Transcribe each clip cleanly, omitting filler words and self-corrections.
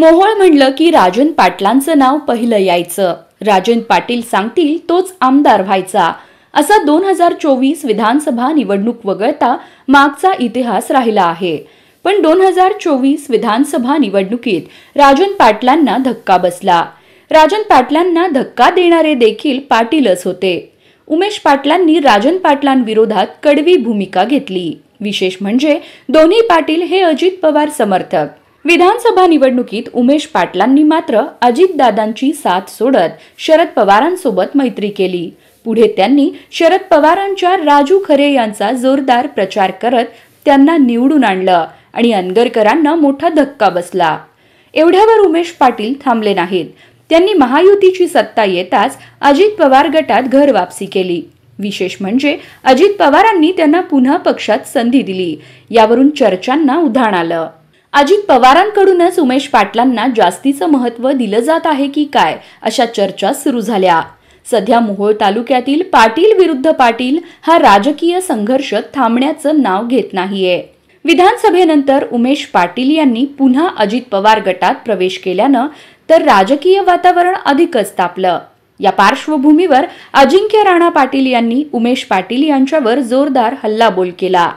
मोहोळ म्हणलं की राजन पाटलांचं नाव पहिलं यायचं. राजन पाटील सांगतील तोच आमदार व्हायचा, असा 2024 विधानसभा निवडणूक वगळता मागचा इतिहास राहिला आहे. पण 2024 विधानसभा निवडणुकीत राजन पाटलांना धक्का बसला. राजन पाटलांना धक्का देणारे देखील पाटीलच होते. उमेश पाटलांनी राजन पाटलांविरोधात कडवी भूमिका घेतली. विशेष म्हणजे दोन्ही पाटील हे अजित पवार समर्थक. विधानसभा निवडणुकीत उमेश पाटलांनी मात्र अजितदादांची साथ सोडत शरद पवारांसोबत मैत्री केली. पुढे त्यांनी शरद पवारांच्या राजू खरे यांचा जोरदार प्रचार करत त्यांना निवडून आणलं आणि अनगरकरांना मोठा धक्का बसला. एवढ्यावर उमेश पाटील थांबले नाहीत. त्यांनी महायुतीची सत्ता येताच अजित पवार गटात घर वापसी केली. विशेष म्हणजे अजित पवारांनी त्यांना पुन्हा पक्षात संधी दिली. यावरून चर्चांना उधाण आलं. अजित पवारांकडूनच उमेश पाटलांना जास्तीचं महत्त्व दिलं जात आहे की काय, अशा चर्चा सुरू झाल्या. सध्या मोहोळ तालुक्यातील पाटील विरुद्ध पाटील हा राजकीय संघर्ष थांबण्याचं नाव घेत नाहीये. विधानसभेनंतर उमेश पाटील यांनी पुन्हा अजित पवार गटात प्रवेश केल्यानं तर राजकीय वातावरण अधिकच तापलं. या पार्श्वभूमीवर अजिंक्य राणा पाटील यांनी उमेश पाटील यांच्यावर जोरदार हल्लाबोल केला.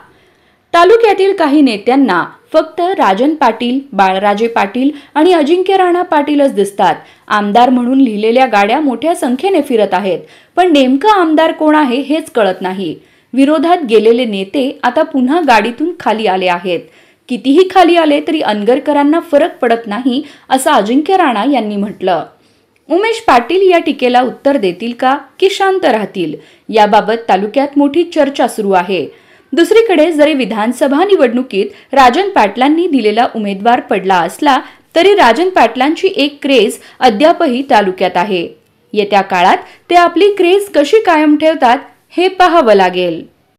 तालुक्यातील काही नेत्यांना फक्त राजन पाटील, बाळराजे पाटील आणि अजिंक्य राणा पाटीलच दिसतात. आमदार म्हणून लिहिलेल्या गाड्या मोठ्या संख्येने फिरत आहेत, पण नेमकं आमदार कोण आहे हेच कळत नाही. विरोधात गेलेले नेते आता पुन्हा गाडीतून खाली आले आहेत. कितीही खाली आले तरी अनगरकरांना फरक पडत नाही, असं अजिंक्य राणा यांनी म्हटलं. उमेश पाटील या टीकेला उत्तर देतील का की शांत राहतील, याबाबत तालुक्यात मोठी चर्चा सुरू आहे. दुसरीकडे जरी विधानसभा निवडणुकीत राजन पाटलांनी दिलेला उमेदवार पडला असला तरी राजन पाटलांची एक क्रेज अद्यापही तालुक्यात आहे. येत्या काळात ते आपली क्रेज कशी कायम ठेवतात हे पाहावं लागेल.